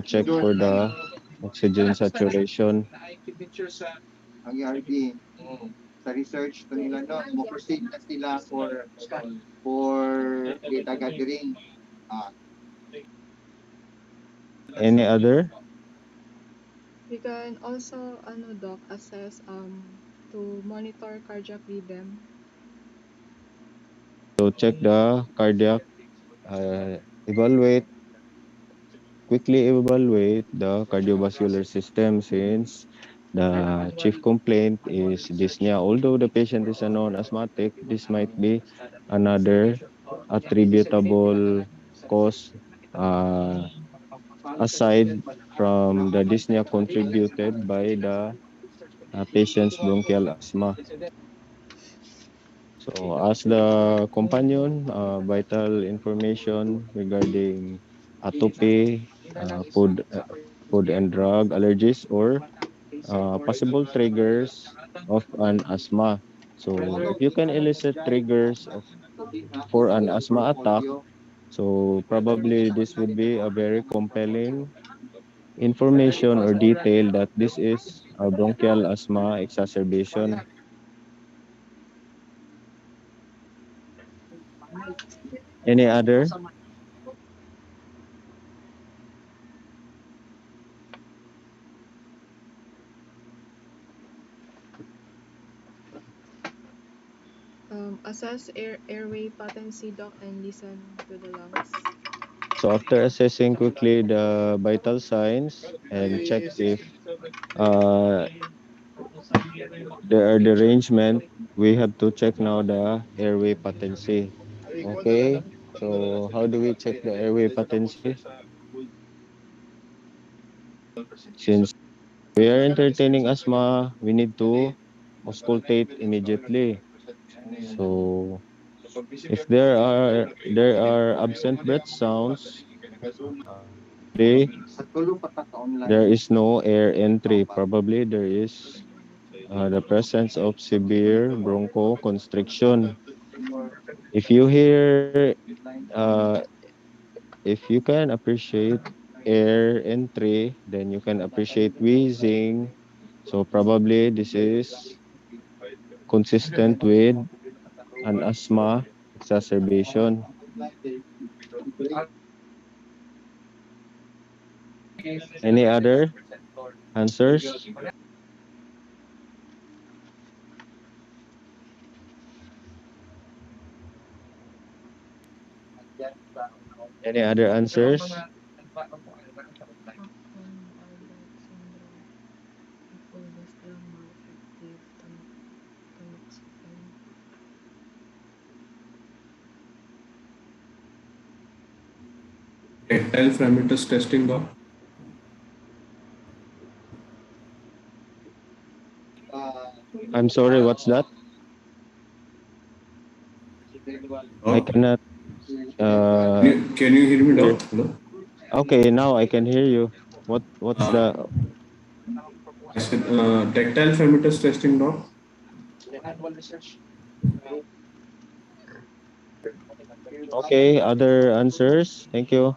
check for the oxygen saturation. ang ERB. Sa research to nila no, mo-proceed na sila for data gathering. Ah, Any other? We can also doc assess to monitor cardiac rhythm. So check the cardiac, uh, evaluate, quickly evaluate the cardiovascular system since the chief complaint is dyspnea. Although the patient is a non-asthmatic, this might be another attributable cause aside from the dyspnea contributed by the patient's bronchial asthma. So as the companion, vital information regarding atopy, food and drug allergies, or possible triggers of an asthma. So if you can elicit triggers for an asthma attack, so probably this would be a very compelling information or detail that this is a bronchial asthma exacerbation. Any other? Assess airway patency doc and listen to the lungs. So after assessing quickly the vital signs and check if uh, there are derangement, we have to check now the airway patency. Okay, so how do we check the airway patency? Since we are entertaining asthma, we need to auscultate immediately. So if there are absent breath sounds, probably there is no air entry. Probably there is the presence of severe bronchoconstriction. If you hear, uh, if you can appreciate air entry, then you can appreciate wheezing. So probably this is consistent with an asthma exacerbation. Any other answers? Any other answers? Acon Bardet syndrome, full diaphragm active tamoxifen. Tactile parameters testing, doc. I'm sorry, what's that? I Doc, cannot can you hear me, hear. doc? Hello. Okay, now I can hear you. What's Uh, the I said tactile parameters testing, doc. okay, other answers? Thank you.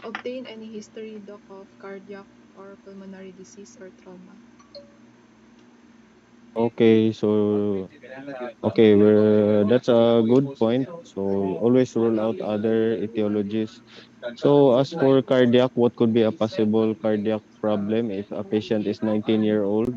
Obtain any history doc of cardiac or pulmonary disease or trauma. Okay, so okay, that's a good point. So always rule out other etiologies. So as for cardiac, what could be a possible cardiac problem if a patient is 19-year-old?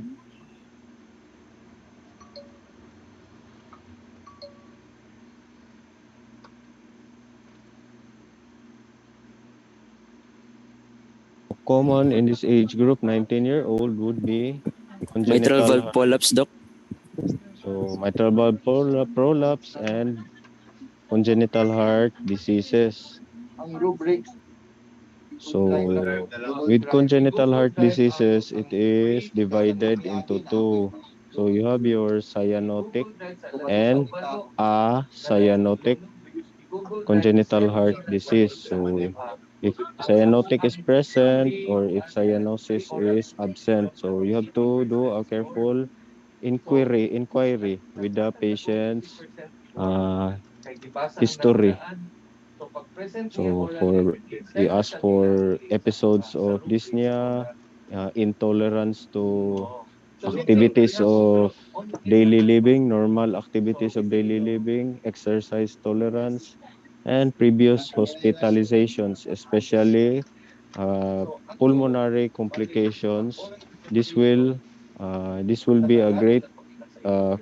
Common in this age group, 19-year-old, would be Mitral congenital valve heart. polyps, doc. So mitral valve prolapse and congenital heart diseases. ang rubrics So with congenital heart diseases, it is divided into two. So you have your cyanotic and acyanotic congenital heart disease. So if cyanotic is present or if cyanosis is absent, so you have to do a careful inquiry with the patient's uh, history. So for we ask for episodes of dyspnea, intolerance to activities of daily living, normal activities of daily living, exercise tolerance, and previous hospitalizations, especially uh, pulmonary complications. This will this will be a great uh,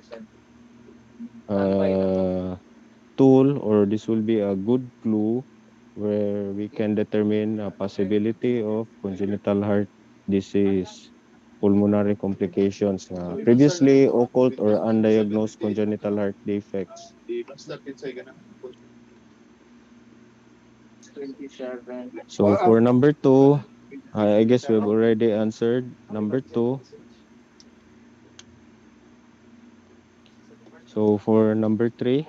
uh, tool, or this will be a good clue where we can determine a possibility of congenital heart disease, pulmonary complications, previously occult or undiagnosed congenital heart defects. 27. So for number two, I guess we've already answered number two. So for number three,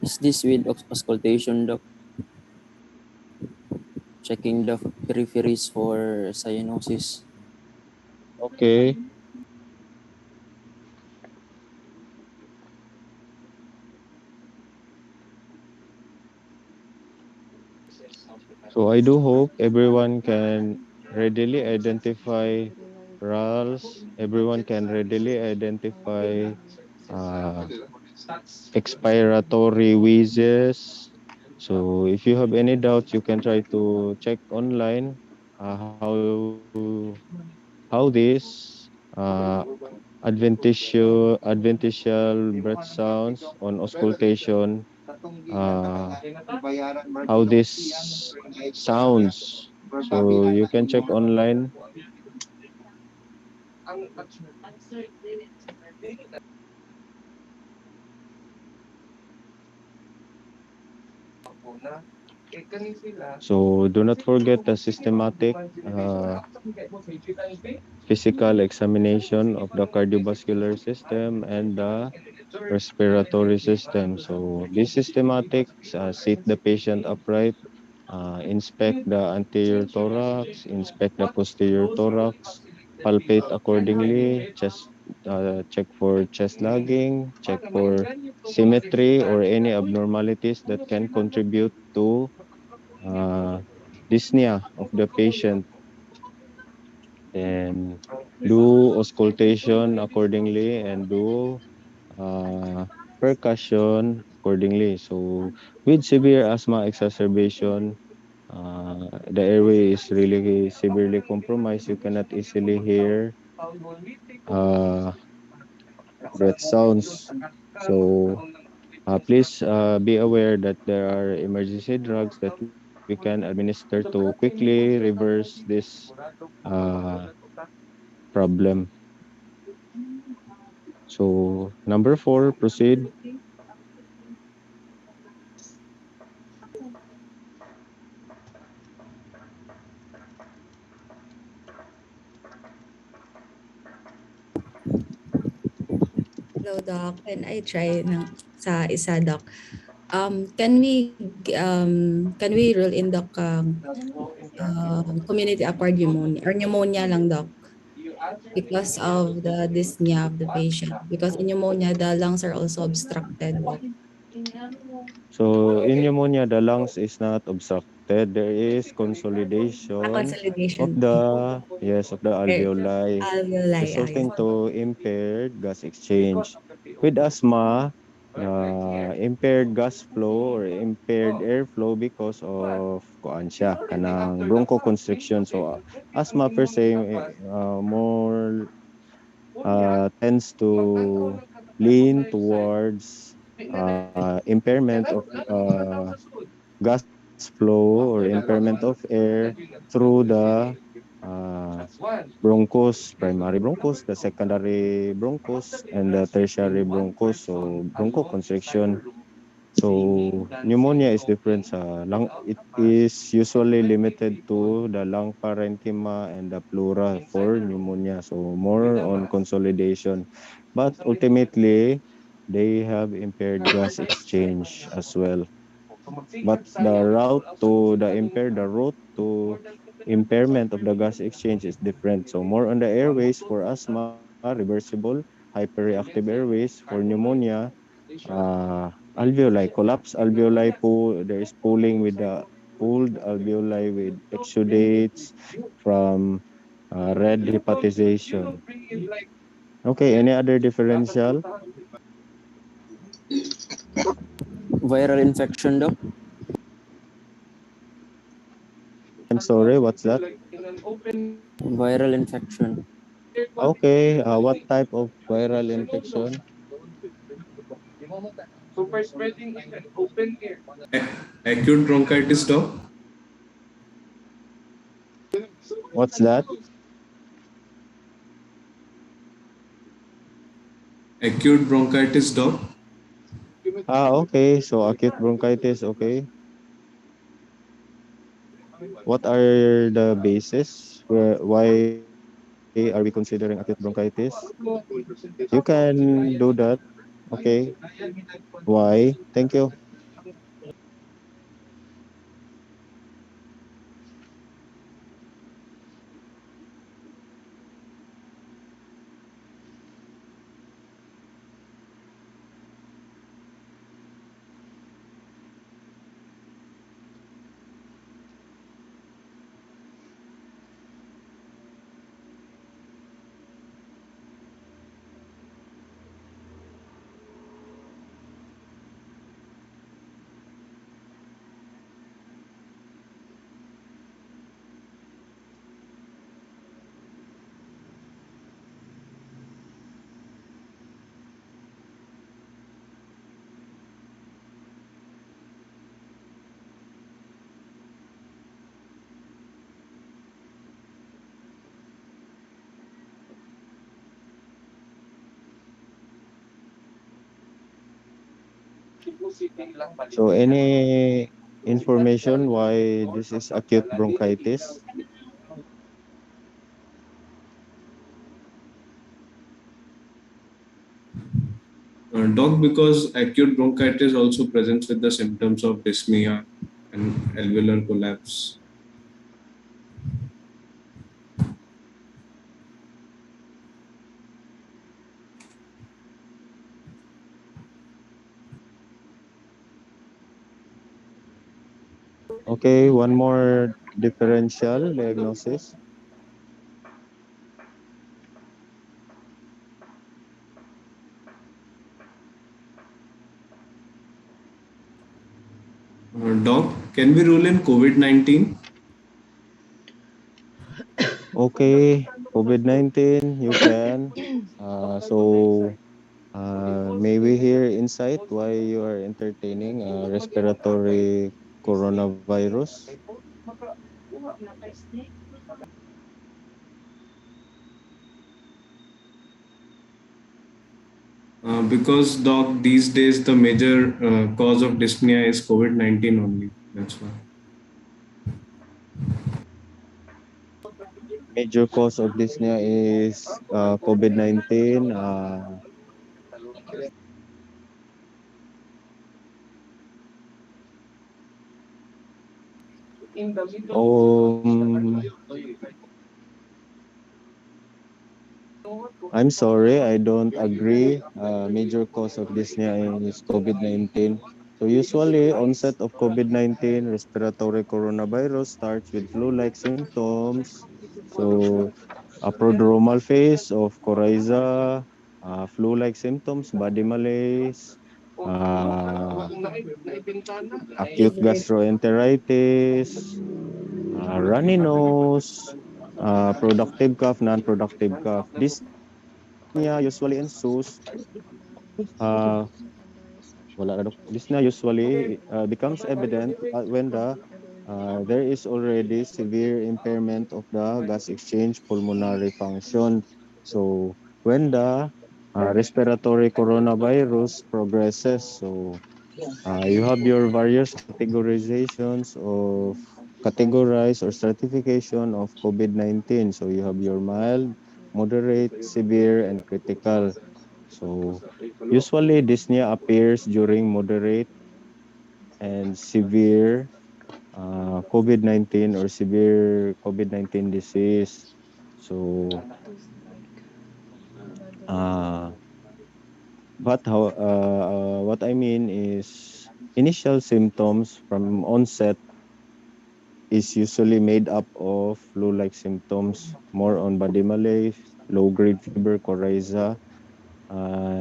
Is this with auscultation, doc? Checking the peripheries for cyanosis. okay. So I do hope everyone can readily identify RALs. Everyone can readily identify uh, expiratory wheezes. So if you have any doubts, you can try to check online how this adventitial breath sounds on auscultation, Katong uh, bayaran how margin of this sounds. So probability you can check online. So do not forget the systematic physical examination of the cardiovascular system and the respiratory system. So this systematic, sit the patient upright, inspect the anterior thorax, inspect the posterior thorax, palpate accordingly, check for chest lagging, check for symmetry or any abnormalities that can contribute to uh, dyspnea of the patient. Then do auscultation accordingly and do uh, percussion accordingly. So with severe asthma exacerbation, the airway is really severely compromised. You cannot easily hear uh, breath sounds. So please be aware that there are emergency drugs that we can administer to quickly reverse this uh, problem. So number four, proceed. Hello, Doc. Can I try ng sa isa, Doc? Can we rule in, Doc, community acquired pneumonia or pneumonia lang, Doc, because of the dyspnea of the patient? Because in pneumonia, the lungs are also obstructed, Doc. So in pneumonia, the lungs is not obstructed. There is consolidation of Consolidation. the, yes, of the Right. alveoli, Alveoli, yes. resulting to impaired gas exchange. With asthma, impaired gas flow or impaired airflow because of kuan siya kanang bronchoconstriction. So asthma per se more tends to lean towards impairment of gas flow or impairment of air through the uh, bronchus, primary bronchus, the secondary bronchus, and the tertiary bronchus. So bronchoconstriction. So pneumonia is different sa lung. It is usually limited to the lung parenchyma and the pleura for pneumonia. So more on consolidation. But ultimately, they have impaired gas exchange as well. But the route to impairment of the gas exchange is different. So more on the airways for asthma, reversible, hyperreactive airways for pneumonia, alveoli, collapse alveoli, there is pooling with the pooled alveoli with exudates from red hepatization. Okay, any other differential? Viral infection, Doc. I'm sorry, what's that? Viral infection. Okay, what type of viral infection? Acute bronchitis, doc. What's that? Acute bronchitis, doc. Okay, so acute bronchitis, okay. What are the basis why are we considering acute bronchitis? You can do that. Okay. Why? Thank you. So any information why this is acute bronchitis? Doc, because acute bronchitis also presents with the symptoms of dyspnea and alveolar collapse. Okay, one more differential diagnosis. Doc, can we rule in COVID-19? Okay, COVID-19, you can. So may we hear insight why you are entertaining respiratory coronavirus? Because, Doc, these days the major cause of dyspnea is COVID-19 only. That's why. Major cause of dyspnea is COVID-19. Um, I'm sorry, I don't agree. Major cause of dyspnea is COVID-19. So usually onset of COVID-19 respiratory coronavirus starts with flu-like symptoms. So a prodromal phase of coryza, flu-like symptoms, body malaise, uh, acute gastroenteritis, runny nose, productive cough, non-productive cough. Dyspnea usually ensues uh, Secondary wala such na, Dok. Dyspnea usually becomes evident when there is already severe impairment of the gas exchange pulmonary function. So when the respiratory coronavirus progresses, so you have your various categorized or stratification of COVID-19. So you have your mild, moderate, severe, and critical. So usually dyspnea appears during moderate and severe COVID-19 or severe COVID-19 disease. So, Dislike. Moderate. uh, what I mean is initial symptoms from onset is usually made up of flu-like symptoms, more on body malaise, low-grade fever, coryza,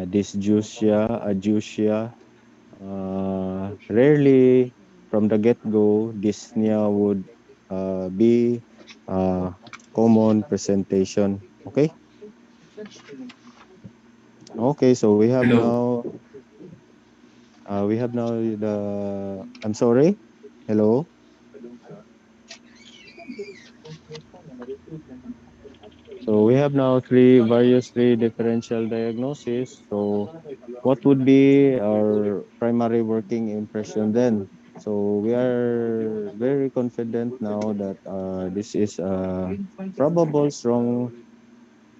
dysgeusia, ageusia. Rarely from the get-go, dyspnea would be uh, common presentation. Okay. Okay. So Hello. we have now the. I'm sorry. Hello. So we have now three differential diagnoses. So what would be our primary working impression then? So we are very confident now that this is a probable strong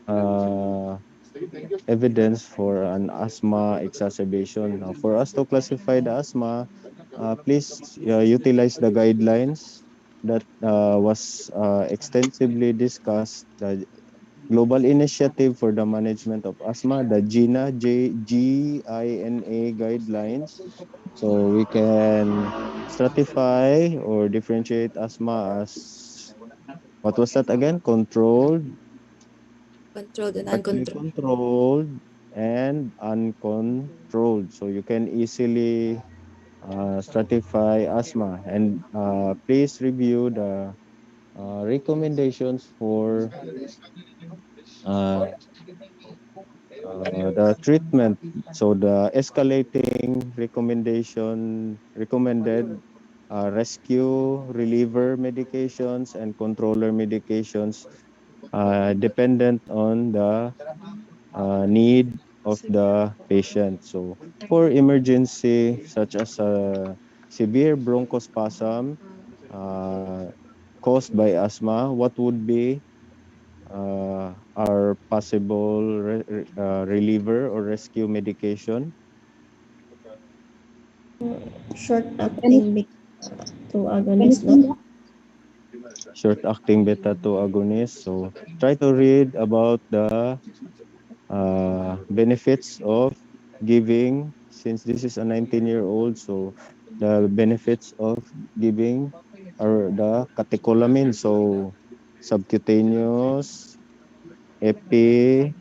uh, evidence for an asthma exacerbation. Now, for us to classify the asthma, please utilize the guidelines that was extensively discussed. The Global Initiative for the Management of Asthma, the GINA guidelines. So we can stratify or differentiate asthma as what was that again? Controlled and Partially uncontrolled. controlled, and uncontrolled. So you can easily stratify asthma. And please review the recommendations for uh, the treatment. So the escalating recommended rescue reliever medications and controller medications dependent on the need of the patient. So for emergency such as severe bronchospasm uh, caused by asthma, what would be our possible reliever or rescue medication? Short-acting beta-2 agonist, no? Short-acting beta-2 agonist. So try to read about the benefits of giving, since this is a 19-year-old, so the benefits of giving are the catecholamine, so subcutaneous epinephrine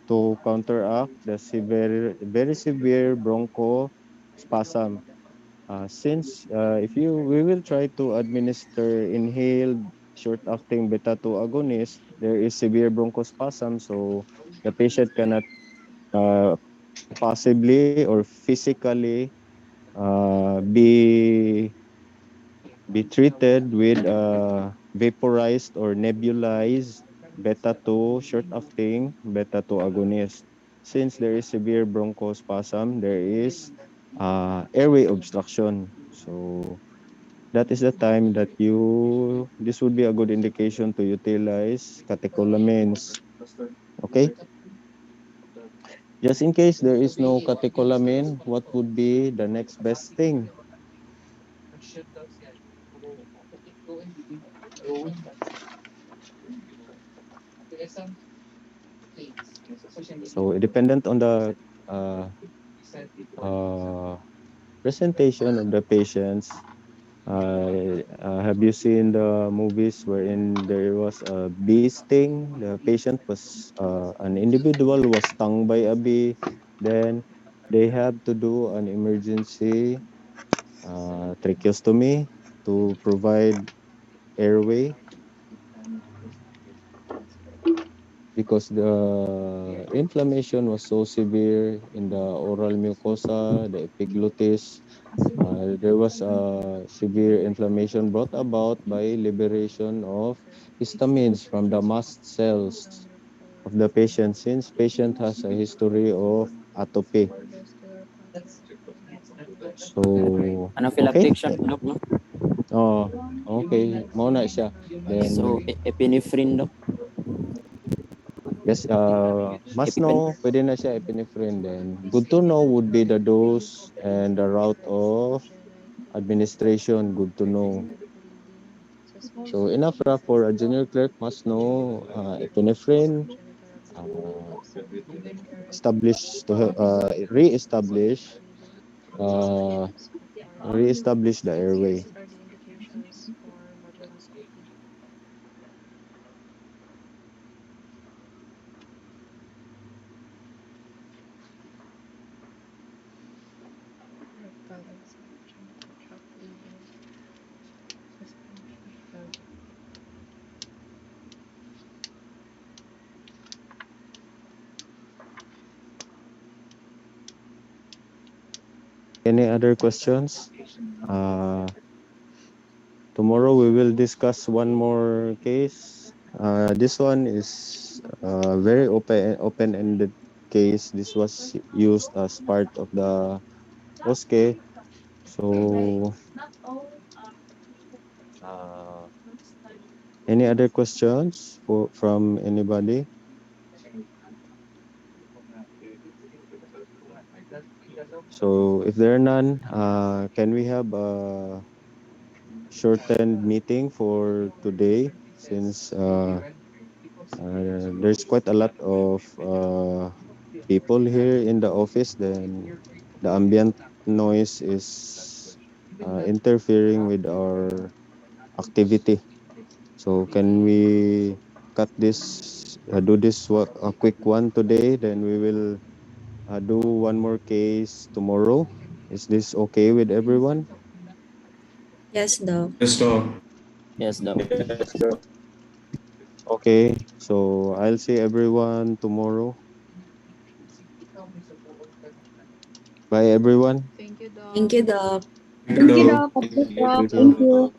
to counteract the very severe bronchospasm. Since if we will try to administer inhaled short-acting beta-2 agonist, there is severe bronchospasm, so the patient cannot uh, possibly or physically be treated with vaporized or nebulized beta-2 short-acting beta-2 agonist. Since there is severe bronchospasm, there is airway obstruction. So that is the time that this would be a good indication to utilize catecholamines. Okay? Just in case there is no catecholamine, what would be the next best thing? So dependent on the uh, uh, presentation of the patients. Have you seen the movies wherein there was a bee sting? The patient was an individual was stung by a bee. Then they have to do an emergency tracheostomy to provide airway because the inflammation was so severe in the oral mucosa, the epiglottis. There was a severe inflammation brought about by liberation of histamines from the mast cells Number of 4. the patient, since patient has a history of atopy. Cardiovascular pathology. So, okay. Anaphylactic shock, Doc, no? Oh, okay. Muna siya. Number Then, So, epinephrine, Doc. Yes, must EpiPen. know, pwede na siya epinephrine then. Good to know would be the dose and the route of administration. Good to know. So enough ra for a junior clerk must know epinephrine, uh, establish to uh, re-establish the airway. These are the indications for moderate OP. Rectal exhaustion, tract bleeding, suspension of Any other questions? Tomorrow we will discuss one more case. This one is very open-ended case. This was used as part of the OSCE. So, uh, any other questions from anybody? So, if there are none, can we have a shortened meeting for today since there's quite a lot of people here in the office, then the ambient noise is interfering with our activity. So can we cut this, do this a quick one today, then we will do one more case tomorrow. Is this okay with everyone? Yes, Doc. Yes, doc. Yes, Doc. Okay, so I'll see everyone tomorrow. Bye everyone. Thank you, Thank Doc. you, Doc. Thank you, Thank you, doc. Doc. At least, Thank Doc. you. Thank you.